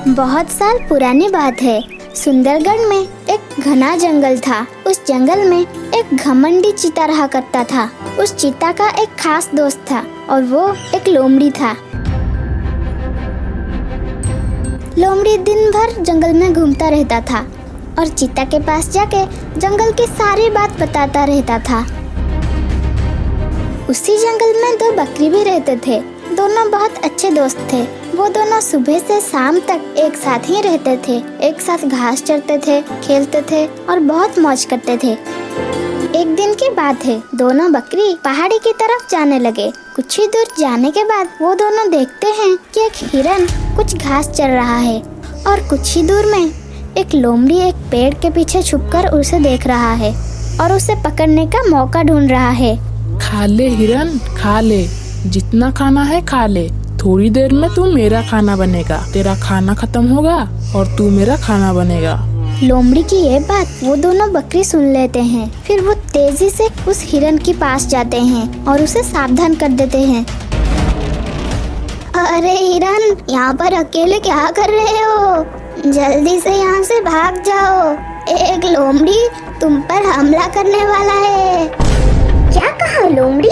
बहुत साल पुरानी बात है। सुंदरगढ़ में एक घना जंगल था। उस जंगल में एक घमंडी चीता रहा करता था। उस चीता का एक खास दोस्त था और वो एक लोमड़ी था। लोमड़ी दिन भर जंगल में घूमता रहता था और चीता के पास जाके जंगल की सारी बात बताता रहता था। उसी जंगल में दो बकरी भी रहते थे। दोनों बहुत अच्छे दोस्त थे। वो दोनों सुबह से शाम तक एक साथ ही रहते थे। एक साथ घास चरते थे, खेलते थे और बहुत मौज करते थे। एक दिन की बात है, दोनों बकरी पहाड़ी की तरफ जाने लगे। कुछ ही दूर जाने के बाद वो दोनों देखते हैं कि एक हिरन कुछ घास चर रहा है और कुछ ही दूर में एक लोमड़ी एक पेड़ के पीछे छुपकर उसे देख रहा है और उसे पकड़ने का मौका ढूंढ रहा है। खा ले हिरन, खा ले, जितना खाना है खा ले। थोड़ी देर में तू मेरा खाना बनेगा। तेरा खाना खत्म होगा और तू मेरा खाना बनेगा। लोमड़ी की ये बात वो दोनों बकरी सुन लेते हैं। फिर वो तेजी से उस हिरन के पास जाते हैं और उसे सावधान कर देते हैं। अरे हिरन, यहाँ पर अकेले क्या कर रहे हो? जल्दी से यहाँ से भाग जाओ। एक लोमड़ी तुम पर हमला करने वाला है। क्या कहा लोमड़ी?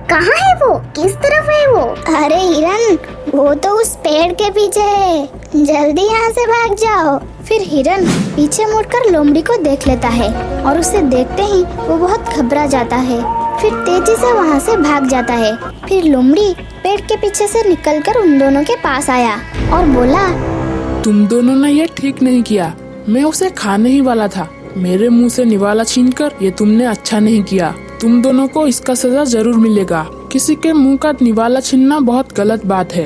कहाँ है वो? किस तरफ है वो? अरे हिरन, वो तो उस पेड़ के पीछे है। जल्दी यहाँ से भाग जाओ। फिर हिरन पीछे मुड़कर लोमड़ी को देख लेता है और उसे देखते ही वो बहुत घबरा जाता है। फिर तेजी से वहाँ से भाग जाता है। फिर लोमड़ी पेड़ के पीछे से निकलकर उन दोनों के पास आया और बोला, तुम दोनों ने ये ठीक नहीं किया। मैं उसे खाने ही वाला था। मेरे मुंह से निवाला छीनकर ये तुमने अच्छा नहीं किया। तुम दोनों को इसका सजा जरूर मिलेगा। किसी के मुंह का निवाला छीनना बहुत गलत बात है।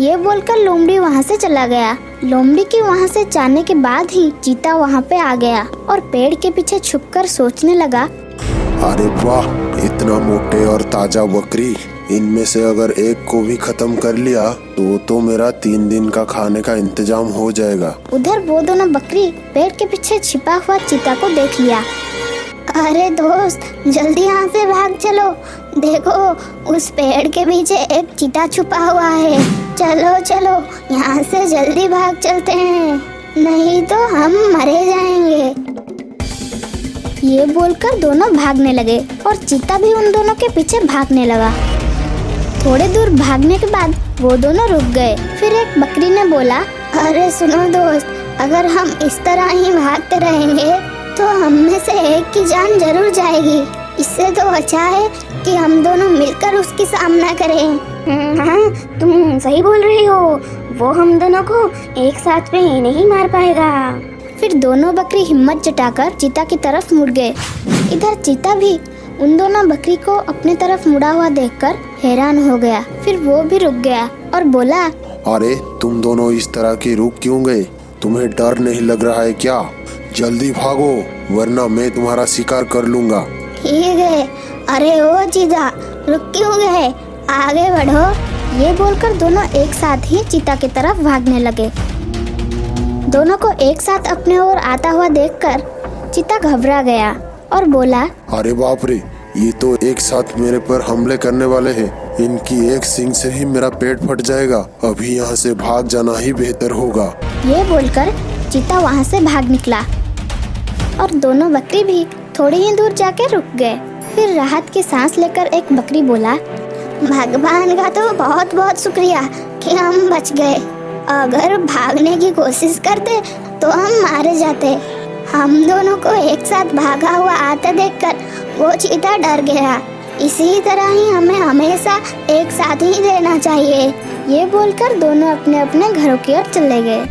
ये बोलकर लोमड़ी वहाँ से चला गया। लोमड़ी के वहाँ से जाने के बाद ही चीता वहाँ पे आ गया और पेड़ के पीछे छुपकर सोचने लगा, अरे वाह, इतना मोटे और ताजा बकरी। इनमें से अगर एक को भी खत्म कर लिया तो मेरा 3 दिन का खाने का इंतजाम हो जाएगा। उधर वो दोनों बकरी पेड़ के पीछे छिपा हुआ चीता को देख लिया। अरे दोस्त, जल्दी यहाँ से भाग चलो। देखो, उस पेड़ के पीछे एक चीता छुपा हुआ है। चलो चलो, यहाँ से जल्दी भाग चलते हैं, नहीं तो हम मरे जाएंगे। ये बोलकर दोनों भागने लगे और चीता भी उन दोनों के पीछे भागने लगा। थोड़े दूर भागने के बाद वो दोनों रुक गए। फिर एक बकरी ने बोला, अरे सुनो दोस्त, अगर हम इस तरह ही भागते रहेंगे तो हम में से एक की जान जरूर जाएगी। इससे तो अच्छा है कि हम दोनों मिलकर उसकी सामना करें। हाँ, तुम सही बोल रही हो। वो हम दोनों को एक साथ में नहीं मार पाएगा। फिर दोनों बकरी हिम्मत जुटाकर चीता की तरफ मुड़ गए। इधर चीता भी उन दोनों बकरी को अपने तरफ मुड़ा हुआ देखकर हैरान हो गया। फिर वो भी रुक गया और बोला, अरे तुम दोनों इस तरह की रुक क्यों गए? तुम्हें डर नहीं लग रहा है क्या? जल्दी भागो, वरना मैं तुम्हारा शिकार कर लूंगा। ठीक है। अरे ओ चीता, रुक क्यों गए? आगे बढ़ो। ये बोलकर दोनों एक साथ ही चीता की तरफ भागने लगे। दोनों को एक साथ अपने ओर आता हुआ देखकर चीता घबरा गया और बोला, अरे बाप रे, ये तो एक साथ मेरे पर हमले करने वाले हैं। इनकी एक सींग से ही मेरा पेट फट जाएगा। अभी यहाँ से भाग जाना ही बेहतर होगा। ये बोलकर चीता वहाँ से भाग निकला और दोनों बकरी भी थोड़ी ही दूर जाके रुक गए। फिर राहत की सांस लेकर एक बकरी बोला, भगवान का तो बहुत बहुत शुक्रिया कि हम बच गए। अगर भागने की कोशिश करते तो हम मारे जाते। हम दोनों को एक साथ भागा हुआ आते देखकर वो चीता डर गया। इसी तरह ही हमें हमेशा एक साथ ही रहना चाहिए। ये बोलकर दोनों अपने अपने घरों की ओर चले गए।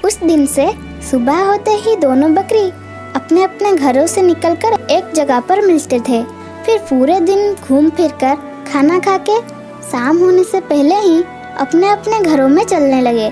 उस दिन से सुबह होते ही दोनों बकरी अपने अपने घरों से निकलकर एक जगह पर मिलते थे। फिर पूरे दिन घूम फिरकर खाना खा के शाम होने से पहले ही अपने अपने घरों में चलने लगे।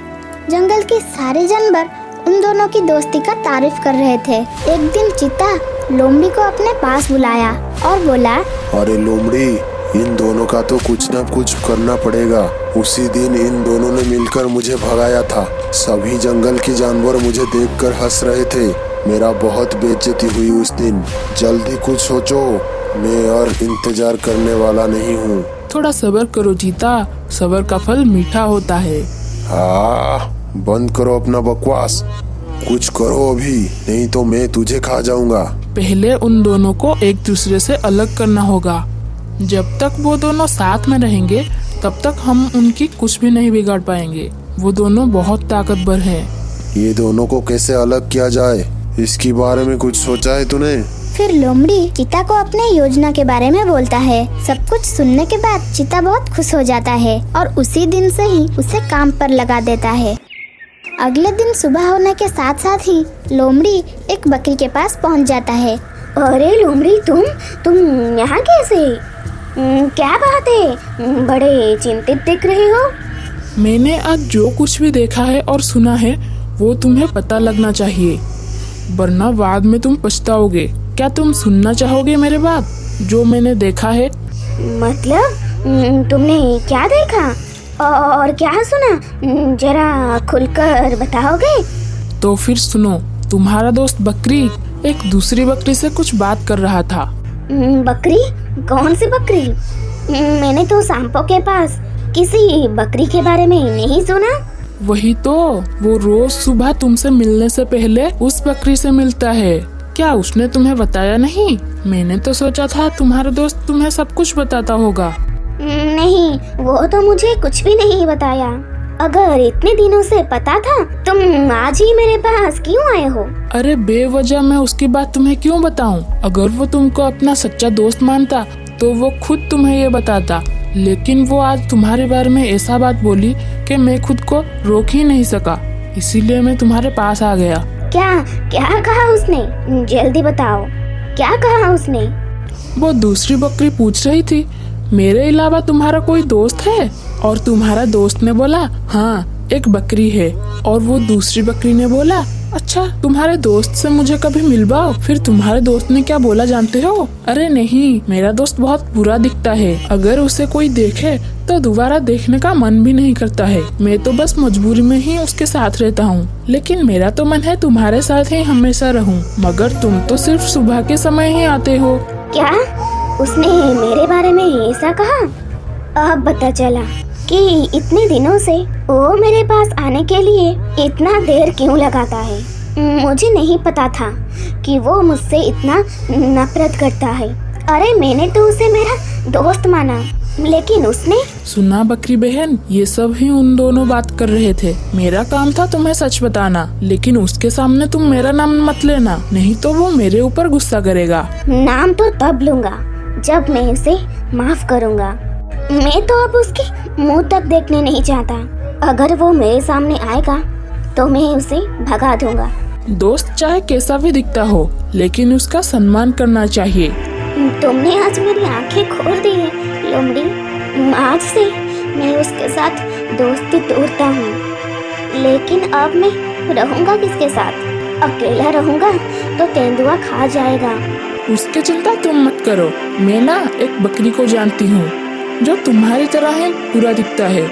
जंगल के सारे जानवर उन दोनों की दोस्ती का तारीफ कर रहे थे। एक दिन चीता लोमड़ी को अपने पास बुलाया और बोला, अरे लोमड़ी, इन दोनों का तो कुछ न कुछ करना पड़ेगा। उसी दिन इन दोनों ने मिलकर मुझे भगाया था। सभी जंगल के जानवर मुझे देखकर हंस रहे थे। मेरा बहुत बेइज्जती हुई उस दिन। जल्दी कुछ सोचो, मैं और इंतजार करने वाला नहीं हूँ। थोड़ा सब्र करो चीता, सब्र का फल मीठा होता है। बंद करो अपना बकवास, कुछ करो अभी, नहीं तो मैं तुझे खा जाऊंगा। पहले उन दोनों को एक दूसरे से अलग करना होगा। जब तक वो दोनों साथ में रहेंगे तब तक हम उनकी कुछ भी नहीं बिगाड़ पाएंगे। वो दोनों बहुत ताकतवर हैं। ये दोनों को कैसे अलग किया जाए, इसके बारे में कुछ सोचा है तूने? फिर लोमड़ी चीता को अपने योजना के बारे में बोलता है। सब कुछ सुनने के बाद चीता बहुत खुश हो जाता है और उसी दिन से ही उसे काम पर लगा देता है। अगले दिन सुबह होने के साथ साथ ही लोमड़ी एक बकरी के पास पहुंच जाता है। अरे लोमड़ी, तुम यहाँ कैसे? क्या बात है, बड़े चिंतित दिख रहे हो। मैंने आज जो कुछ भी देखा है और सुना है वो तुम्हें पता लगना चाहिए, वरना बाद में तुम पछताओगे। क्या तुम सुनना चाहोगे मेरे बात, जो मैंने देखा है? मतलब तुमने क्या देखा और क्या सुना, जरा खुलकर बताओगे? तो फिर सुनो। तुम्हारा दोस्त बकरी एक दूसरी बकरी से कुछ बात कर रहा था। बकरी? कौन सी बकरी? मैंने तो सांपों के पास किसी बकरी के बारे में नहीं सुना। वही तो, वो रोज सुबह तुमसे मिलने से पहले उस बकरी से मिलता है। क्या उसने तुम्हें बताया नहीं? मैंने तो सोचा था तुम्हारा दोस्त तुम्हें सब कुछ बताता होगा। नहीं, वो तो मुझे कुछ भी नहीं बताया। अगर इतने दिनों से पता था, तुम आज ही मेरे पास क्यों आए हो? अरे बेवजह मैं उसकी बात तुम्हें क्यों बताऊं? अगर वो तुमको अपना सच्चा दोस्त मानता तो वो खुद तुम्हें ये बताता, लेकिन वो आज तुम्हारे बारे में ऐसा बात बोली कि मैं खुद को रोक ही नहीं सका, इसीलिए मैं तुम्हारे पास आ गया। क्या कहा उसने? जल्दी बताओ, क्या कहा उसने? वो दूसरी बकरी पूछ रही थी, मेरे अलावा तुम्हारा कोई दोस्त है? और तुम्हारा दोस्त ने बोला, हाँ एक बकरी है। और वो दूसरी बकरी ने बोला, अच्छा तुम्हारे दोस्त से मुझे कभी मिलवाओ। फिर तुम्हारे दोस्त ने क्या बोला जानते हो? अरे नहीं, मेरा दोस्त बहुत बुरा दिखता है, अगर उसे कोई देखे तो दोबारा देखने का मन भी नहीं करता है। मैं तो बस मजबूरी में ही उसके साथ रहता हूँ, लेकिन मेरा तो मन है तुम्हारे साथ ही हमेशा रहूँ, मगर तुम तो सिर्फ सुबह के समय ही आते हो। क्या उसने मेरे बारे में ऐसा कहा? अब पता चला कि इतने दिनों से वो मेरे पास आने के लिए इतना देर क्यों लगाता है। मुझे नहीं पता था कि वो मुझसे इतना नफरत करता है। अरे मैंने तो उसे मेरा दोस्त माना, लेकिन उसने। सुना बकरी बहन, ये सब ही उन दोनों बात कर रहे थे। मेरा काम था तुम्हें सच बताना, लेकिन उसके सामने तुम मेरा नाम मत लेना, नहीं तो वो मेरे ऊपर गुस्सा करेगा। नाम तो तब लूंगा जब मैं उसे माफ करूंगा। मैं तो अब उसके मुंह तक देखने नहीं चाहता। अगर वो मेरे सामने आएगा तो मैं उसे भगा दूंगा। दोस्त चाहे कैसा भी दिखता हो, लेकिन उसका सम्मान करना चाहिए। तुमने आज मेरी आंखें खोल दी है लोमड़ी। आज से मैं उसके साथ दोस्ती तोड़ता हूँ, लेकिन अब मैं रहूंगा किसके साथ? अकेला रहूंगा तो तेंदुआ खा जाएगा। उसकी चिंता तुम मत करो। मैं ना एक बकरी को जानती हूँ जो तुम्हारी तरह ही बुरा दिखता है,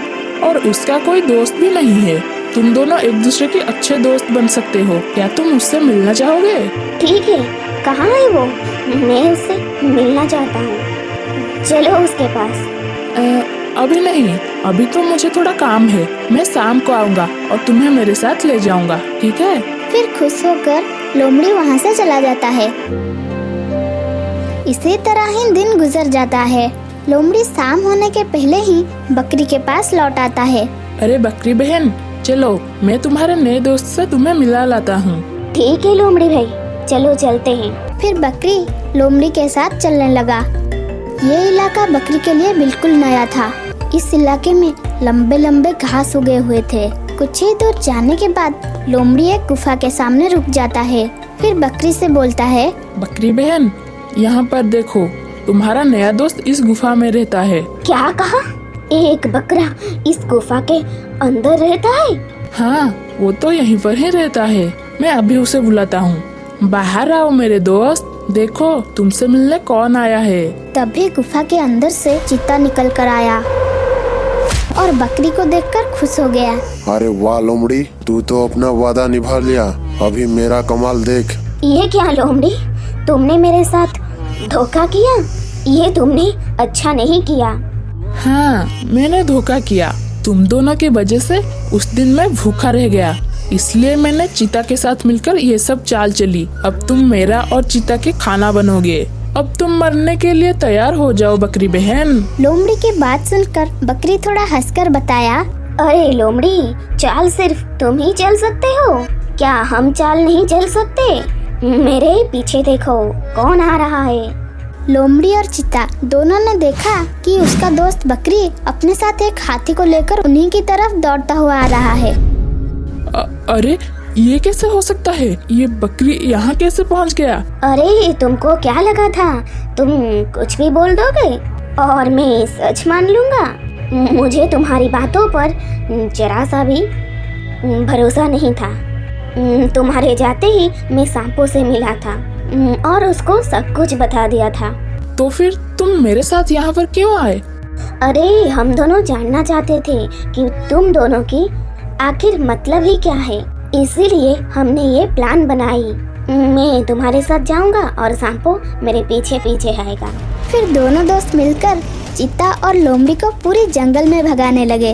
और उसका कोई दोस्त भी नहीं है। तुम दोनों एक दूसरे के अच्छे दोस्त बन सकते हो। क्या तुम उससे मिलना चाहोगे? ठीक है, कहाँ है वो? मैं उससे मिलना चाहता हूँ। चलो उसके पास। अभी नहीं, अभी तो मुझे थोड़ा काम है। मैं शाम को आऊँगा और तुम्हें मेरे साथ ले जाऊँगा, ठीक है? फिर खुश होकर लोमड़ी वहाँ से चला जाता है। इसी तरह ही दिन गुजर जाता है। लोमड़ी शाम होने के पहले ही बकरी के पास लौट आता है। अरे बकरी बहन, चलो मैं तुम्हारे नए दोस्त से तुम्हें मिला लाता हूँ। ठीक है लोमड़ी भाई, चलो चलते हैं। फिर बकरी लोमड़ी के साथ चलने लगा। ये इलाका बकरी के लिए बिल्कुल नया था। इस इलाके में लंबे लंबे घास उगे हुए थे। कुछ ही दूर जाने के बाद लोमड़ी एक गुफा के सामने रुक जाता है। फिर बकरी से बोलता है, बकरी बहन यहाँ पर देखो, तुम्हारा नया दोस्त इस गुफा में रहता है। क्या कहा? एक बकरा इस गुफा के अंदर रहता है? हाँ, वो तो यहीं पर ही रहता है। मैं अभी उसे बुलाता हूँ। बाहर आओ मेरे दोस्त, देखो तुमसे मिलने कौन आया है। तभी गुफा के अंदर से चीता निकल कर आया और बकरी को देखकर खुश हो गया। अरे वाह लोमड़ी, तू तो अपना वादा निभा लिया। अभी मेरा कमाल देख। ये क्या लोमड़ी, तुमने मेरे साथ धोखा किया। ये तुमने अच्छा नहीं किया। हाँ, मैंने धोखा किया, तुम दोनों की वजह से उस दिन मैं भूखा रह गया, इसलिए मैंने चीता के साथ मिलकर ये सब चाल चली। अब तुम मेरा और चीता के खाना बनोगे। अब तुम मरने के लिए तैयार हो जाओ बकरी बहन। लोमड़ी की बात सुनकर बकरी थोड़ा हंसकर बताया, अरे लोमड़ी, चाल सिर्फ तुम ही चल सकते हो, क्या हम चाल नहीं चल सकते? मेरे पीछे देखो, कौन आ रहा है? लोमड़ी और चीता दोनों ने देखा कि उसका दोस्त बकरी अपने साथ एक हाथी को लेकर उन्हीं की तरफ दौड़ता हुआ आ रहा है। अरे ये कैसे हो सकता है? ये बकरी यहाँ कैसे पहुँच गया? अरे तुमको क्या लगा था तुम कुछ भी बोल दोगे और मैं सच मान लूंगा? मुझे तुम्हारी बातों पर जरा सा भी भरोसा नहीं था। तुम्हारे जाते ही मैं सांपों से मिला था और उसको सब कुछ बता दिया था। तो फिर तुम मेरे साथ यहाँ पर क्यों आए? अरे हम दोनों जानना चाहते थे कि तुम दोनों की आखिर मतलब ही क्या है, इसीलिए हमने ये प्लान बनाई। मैं तुम्हारे साथ जाऊंगा और सांपो मेरे पीछे पीछे आएगा। फिर दोनों दोस्त मिलकर चीता और लोमड़ी को पूरी जंगल में भगाने लगे।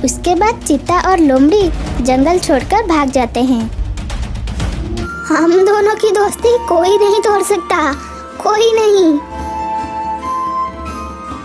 उसके बाद चीता और लोमड़ी जंगल छोड़कर भाग जाते हैं। हम दोनों की दोस्ती कोई नहीं तोड़ सकता, कोई नहीं।